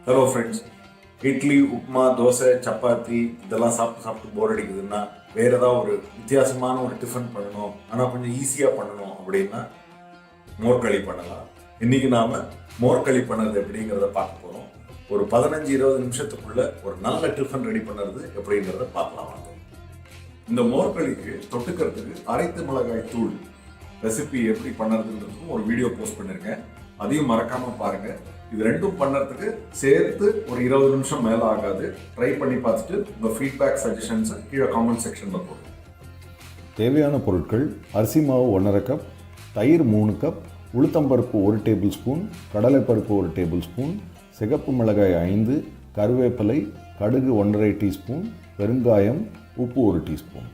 Hello friends, idli, upma, dosa, chapati இதெல்லாம் சாப்பிட்டு போர் அடிக்குதுன்னா வேறு ஏதாவது ஒரு வித்தியாசமான ஒரு டிஃபன் பண்ணணும், ஆனால் கொஞ்சம் ஈஸியாக பண்ணணும் அப்படின்னா மோர்களி பண்ணலாம். இன்றைக்கி நாம் மோர்களி பண்ணுறது எப்படிங்கிறத பார்க்க போகிறோம். ஒரு 15-20 நிமிஷத்துக்குள்ள ஒரு நல்ல டிஃபன் ரெடி பண்ணுறது எப்படிங்கிறத பார்க்கலாம் வாங்க. இந்த மோர்களிக்கு தொட்டுக்கிறதுக்கு அரைத்து மிளகாய் தூள் ரெசிபி எப்படி பண்ணுறதுன்றதுக்கும் ஒரு வீடியோ போஸ்ட் பண்ணியிருக்கேன். அதையும் மறக்காமல் பாருங்கள். இது ரெண்டும் பண்ணுறதுக்கு சேர்த்து ஒரு 20 நிமிஷம் மேலே ஆகாது. ட்ரை பண்ணி பார்த்துட்டு உங்கள் ஃபீட்பேக் சஜஷன்ஸை கீழே காமெண்ட் செக்ஷனில் போடுங்க. தேவையான பொருட்கள்: அரிசி மாவு 1½ கப், தயிர் 3 கப், உளுத்தம்பருப்பு 1 டேபிள் ஸ்பூன், கடலைப்பருப்பு 1 டேபிள் ஸ்பூன், சிகப்பு மிளகாய் 5, கருவேப்பிலை, கடுகு 1½ டீஸ்பூன், பெருங்காயம், உப்பு 1 டீஸ்பூன்.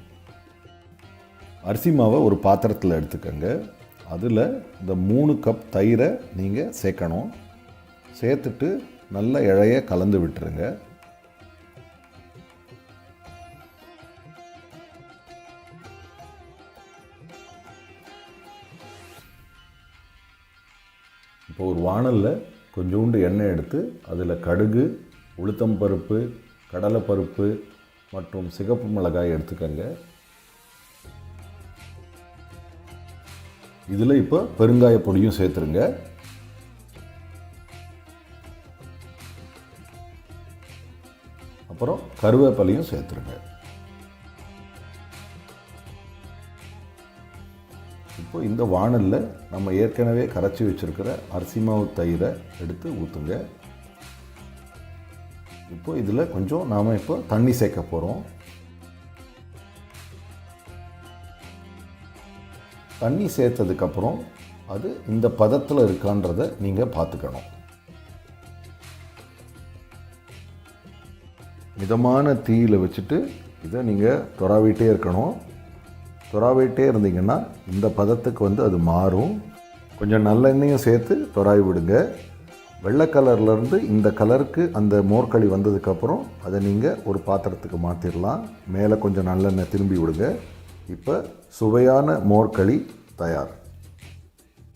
அரிசி மாவை ஒரு பாத்திரத்தில் எடுத்துக்கோங்க. அதில் இந்த 3 கப் தயிரை நீங்கள் சேர்க்கணும். சேர்த்துட்டு நல்ல இழைய கலந்து விட்டுருங்க. இப்போ ஒரு வாணலில் கொஞ்சோண்டு எண்ணெய் எடுத்து அதில் கடுகு, உளுத்தம்பருப்பு, கடலைப்பருப்பு மற்றும் சிகப்பு மிளகாய் எடுத்துக்கங்க. இதில் இப்போ பெருங்காய பொடியும் சேர்த்துருங்க. அப்புறம் கருவேப்பிலையும் சேர்த்துருங்க. இப்போ இந்த வாணலில் நம்ம ஏற்கனவே கரைச்சி வச்சுருக்கிற அரிசி மாவு தயிரை எடுத்து ஊற்றுங்க. இப்போ இதில் கொஞ்சம் நாம் இப்போ தண்ணி சேர்க்க போகிறோம். தண்ணி சேர்த்ததுக்கப்புறம் அது இந்த பதத்தில் இருக்கான்றதை நீங்கள் பார்த்துக்கணும். மிதமான தீயில் வச்சுட்டு இதை நீங்கள் தொறாவிட்டே இருக்கணும். தொறாவிட்டே இருந்தீங்கன்னா இந்த பதத்துக்கு அது மாறும். கொஞ்சம் நல்லெண்ணெயும் சேர்த்து தொறாவி விடுங்க. வெள்ளை கலர்லேருந்து இந்த கலருக்கு அந்த மோர்களி வந்ததுக்கப்புறம் அதை நீங்கள் ஒரு பாத்திரத்துக்கு மாற்றிடலாம். மேலே கொஞ்சம் நல்லெண்ணெய் திரும்பி விடுங்க. இப்போ சுவையான மோர்களி தயார்.